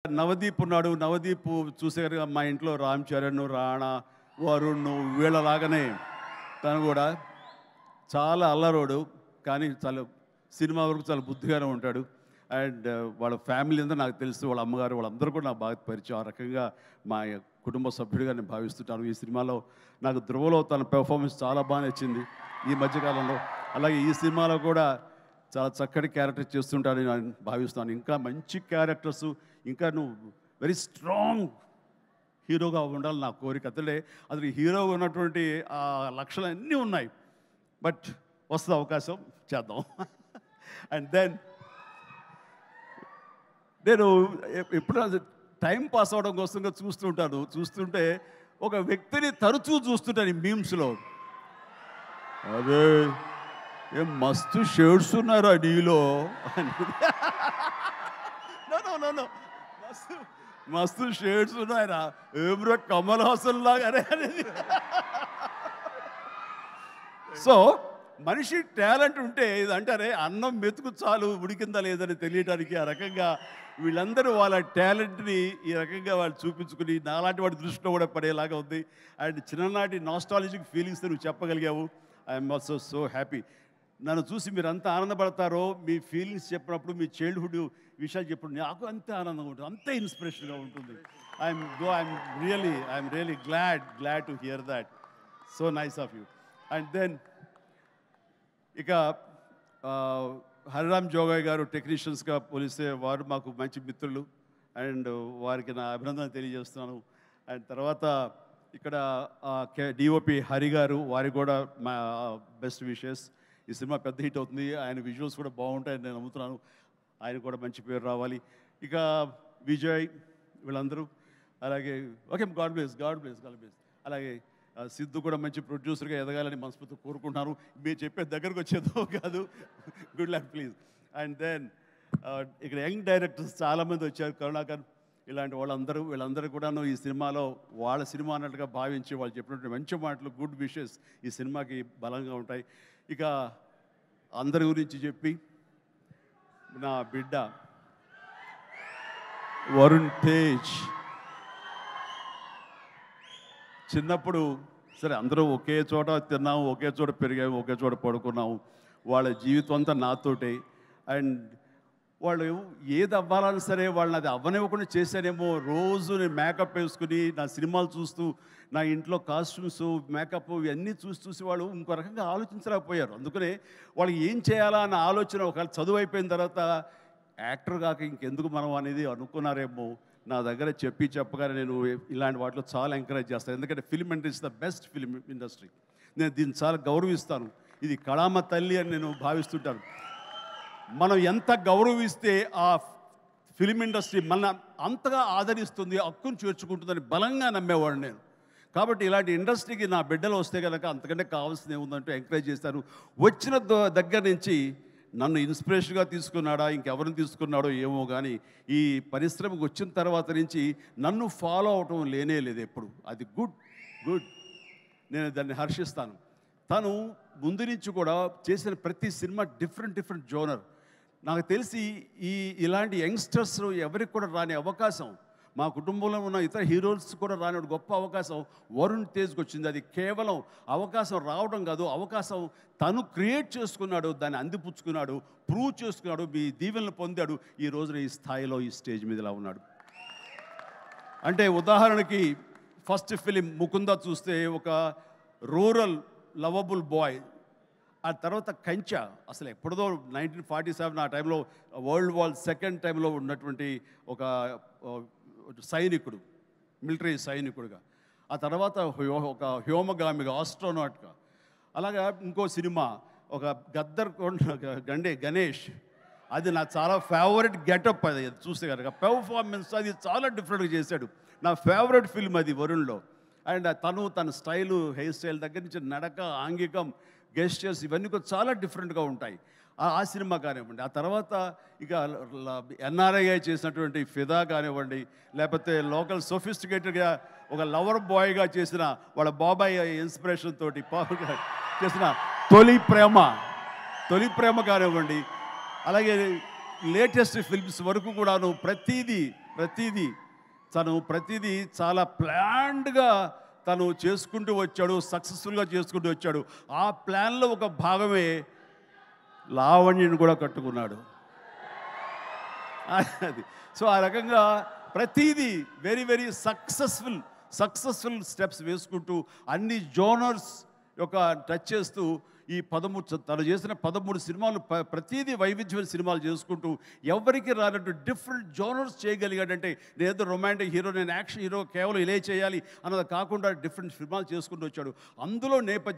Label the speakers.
Speaker 1: నవదీప్ ఉన్నాడు. నవదీప్ చూసేగా మా ఇంట్లో రామ్ చరణ్, రాణా, వరుణ్ వీళ్ళలాగానే తను కూడా చాలా అల్లరోడు, కానీ చాలా సినిమా వరకు చాలా బుద్ధిగానే ఉంటాడు. అండ్ వాళ్ళ ఫ్యామిలీ అంతా నాకు తెలుసు, వాళ్ళ అమ్మగారు వాళ్ళందరూ కూడా నాకు బాగా పరిచయం. ఆ రకంగా మా కుటుంబ సభ్యుడిగా నేను భావిస్తుంటాను. ఈ సినిమాలో నాకు ధ్రువలో తన పెర్ఫార్మెన్స్ చాలా బాగా నచ్చింది ఈ మధ్యకాలంలో. అలాగే ఈ సినిమాలో కూడా చాలా చక్కటి క్యారెక్టర్ చేస్తుంటానని నేను భావిస్తాను. ఇంకా మంచి క్యారెక్టర్స్, ఇంకా నువ్వు వెరీ స్ట్రాంగ్ హీరోగా ఉండాలి నా కోరిక. అసలు హీరోగా ఉన్నటువంటి ఆ లక్షణాలు అన్నీ ఉన్నాయి. బట్ వస్తుంది అవకాశం, చేద్దాం. అండ్ దెన్ నేను ఎప్పుడు టైం పాస్ అవడం కోసంగా చూస్తుంటే ఒక వ్యక్తిని తరచూ చూస్తుంటాను ఈ మీమ్స్లో. అదే ఏం మస్తు షేడ్స్ ఉన్నారా నీలో అని. మస్తు షేడ్స్ ఉన్నాయరా, ఏమ్రా కమల్ హాసన్ లాగానే అనేది. సో మనిషి టాలెంట్ ఉంటే ఇది అంటారే, అన్నం మెతుకు చాలు ఉడికిందా లేదని తెలియడానికి. ఆ రకంగా వీళ్ళందరూ వాళ్ళ టాలెంట్ని ఈ రకంగా వాళ్ళు చూపించుకుని నాలాంటి వాడి దృష్టిలో కూడా పడేలాగా ఉంది. అండ్ చిన్ననాటి నాస్టాలజిక్ ఫీలింగ్స్ నువ్వు చెప్పగలిగావు. I'm also so happy. నన్ను చూసి మీరు అంత ఆనందపడతారో, మీ ఫీలింగ్స్ చెప్పినప్పుడు, మీ చైల్డ్హుడ్ విషయాలు చెప్పినప్పుడు నాకు అంతే ఆనందంగా ఉంటుంది, అంతే ఇన్స్పిరేషన్గా ఉంటుంది. I'm really glad to hear that. So nice of you. And then ఇక హరిరామ్ జోగయ్య గారు టెక్నీషియన్స్గా పోలిస్తే వారు మాకు మంచి మిత్రులు. అండ్ వారికి నా అభినందన తెలియజేస్తున్నాను. అండ్ తర్వాత ఇక్కడ డిఓపి హరి గారు, వారికి కూడా మా బెస్ట్ విషెస్. ఈ సినిమా పెద్ద హిట్ అవుతుంది, ఆయన విజువల్స్ కూడా బాగుంటాయని నేను నమ్ముతున్నాను. ఆయన కూడా మంచి పేరు రావాలి. ఇక విజయ్ వీళ్ళందరూ, అలాగే ఓకే, గాడ్ బ్లెస్. అలాగే సిద్ధు కూడా మంచి ప్రొడ్యూసర్గా ఎదగాలని మనస్ఫూర్తి కోరుకుంటున్నాను. మీరు చెప్పే దగ్గరకు వచ్చేదో కాదు. Good luck please. And then ఇక్కడ యంగ్ డైరెక్టర్స్ చాలామంది వచ్చారు, కరుణాకర్ ఇలాంటి వీళ్ళందరూ కూడాను ఈ సినిమాలో వాళ్ళ సినిమా అన్నట్టుగా భావించి వాళ్ళు చెప్పినటువంటి మంచి మాటలు, గుడ్ విషెస్ ఈ సినిమాకి బలంగా ఉంటాయి. ఇక అందరి గురించి చెప్పి, నా బిడ్డ వరుణ్ తేజ్ చిన్నప్పుడు సరే అందరూ ఒకే చోట తిన్నాము, ఒకే చోట పెరిగాము, ఒకే చోట పడుకున్నాము. వాళ్ళ జీవితం అంతా నాతోటే. అండ్ వాళ్ళు ఏది అవ్వాలని సరే వాళ్ళని అది అవ్వనివ్వకుండా చేశానేమో. రోజు నేను మేకప్ వేసుకుని నా సినిమాలు చూస్తూ, నా ఇంట్లో కాస్ట్యూమ్స్, మేకప్ ఇవన్నీ చూసి వాళ్ళు ఇంకో రకంగా ఆలోచించలేకపోయారు. అందుకనే వాళ్ళకి ఏం చేయాలా అన్న ఆలోచన ఒకవేళ చదువు అయిపోయిన తర్వాత యాక్టర్ కాక ఇంకెందుకు మనం అనేది అనుకున్నారేమో. నా దగ్గర చెప్పగానే నేను ఇలాంటి వాటిలో చాలా ఎంకరేజ్ చేస్తాను. ఎందుకంటే film industry the best film industry. నేను దీన్ని చాలా గౌరవిస్తాను. ఇది కళామ తల్లి అని నేను భావిస్తుంటాను. మనం ఎంత గౌరవిస్తే ఆ ఫిల్మ్ ఇండస్ట్రీ మన అంతగా ఆదరిస్తుంది, హక్కును చేర్చుకుంటుందని బలంగా నమ్మేవాడు నేను. కాబట్టి ఇలాంటి ఇండస్ట్రీకి నా బిడ్డలు వస్తే కనుక అంతకంటే కావాల్సింది ఏముందంటూ ఎంకరేజ్ చేస్తాను. వచ్చిన దగ్గర నుంచి నన్ను ఇన్స్పిరేషన్గా తీసుకున్నాడా, ఇంకెవరిని తీసుకున్నాడో ఏమో, కానీ ఈ పరిశ్రమకు వచ్చిన తర్వాత నుంచి నన్ను ఫాలో అవటం లేదు ఎప్పుడు. అది గుడ్. నేను దాన్ని హర్షిస్తాను. తను ముందు నుంచి కూడా చేసిన ప్రతి సినిమా డిఫరెంట్ జోనర్. నాకు తెలిసి ఇలాంటి యంగ్స్టర్స్ ఎవరికి కూడా రాని అవకాశం, మా కుటుంబంలో ఉన్న ఇతర హీరోస్ కూడా రాని గొప్ప అవకాశం వరుణ్ తేజ్కి వచ్చింది. అది కేవలం అవకాశం రావడం కాదు, అవకాశం తను క్రియేట్ చేసుకున్నాడు, దాన్ని అందిపుచ్చుకున్నాడు, ప్రూవ్ చేసుకున్నాడు, మీ దీవెనలు పొందాడు. ఈ రోజున ఈ స్థాయిలో ఈ స్టేజ్ మీద ఇలా ఉన్నాడు. అంటే ఉదాహరణకి ఫస్ట్ ఫిలిం ముకుంద చూస్తే ఒక రూరల్ లవబుల్ బాయ్. ఆ తర్వాత కంచా, అసలు ఎప్పుడుదో 1947 ఆ టైంలో వరల్డ్ వార్ సెకండ్ టైంలో ఉన్నటువంటి ఒక సైనికుడు, మిలిటరీ సైనికుడుగా. ఆ తర్వాత ఒక హ్యోమగామిగా, ఆస్ట్రోనాట్గా. అలాగా ఇంకో సినిమా ఒక గద్దర్ గణేష్, అది నాకు చాలా ఫేవరెట్ గెటప్. అది చూస్తే కనుక పెర్ఫార్మెన్స్ అది చాలా డిఫరెంట్గా చేశాడు. నా ఫేవరెట్ ఫిల్మ్ అది వరుణ్లో. అండ్ తన స్టైలు, హెయిర్ స్టైల్ దగ్గర నుంచి నడక, ఆంగికం, గెస్టర్స్ ఇవన్నీ కూడా చాలా డిఫరెంట్గా ఉంటాయి. ఆ సినిమా కానివ్వండి. ఆ తర్వాత ఇక ఎన్ఆర్ఐ చేసినటువంటి ఫిదా కానివ్వండి, లేకపోతే లోకల్ సోఫిస్టికేటెడ్గా ఒక లవర్ బాయ్గా చేసిన వాళ్ళ బాబాయ్ ఇన్స్పిరేషన్ తోటి చేసిన తొలి ప్రేమ కానివ్వండి, అలాగే లేటెస్ట్ ఫిల్మ్స్ వరకు కూడాను ప్రతిదీ చాలా ప్లాన్డ్గా తను చేసుకుంటూ వచ్చాడు, సక్సెస్ఫుల్గా చేసుకుంటూ వచ్చాడు. ఆ ప్లాన్లో ఒక భాగమే లావణ్యను కూడా కట్టుకున్నాడు. అది సో ఆ రకంగా ప్రతిదీ వెరీ వెరీ సక్సెస్ఫుల్ స్టెప్స్ వేసుకుంటూ అన్ని జోనర్స్ యొక్క టచ్ చేస్తూ తను చేసిన 13 సినిమాలు ప్రతిదీ వైవిధ్యమైన సినిమాలు చేసుకుంటూ ఎవరికి రానట్టు డిఫరెంట్ జోనర్స్ చేయగలిగాడంటే, నేనేదో రొమాంటిక్ హీరో, నేను యాక్షన్ హీరో, కేవలం ఇలా చేయాలి అన్నది కాకుండా డిఫరెంట్ సినిమాలు చేసుకుంటూ వచ్చాడు. అందులో నేపథ్యం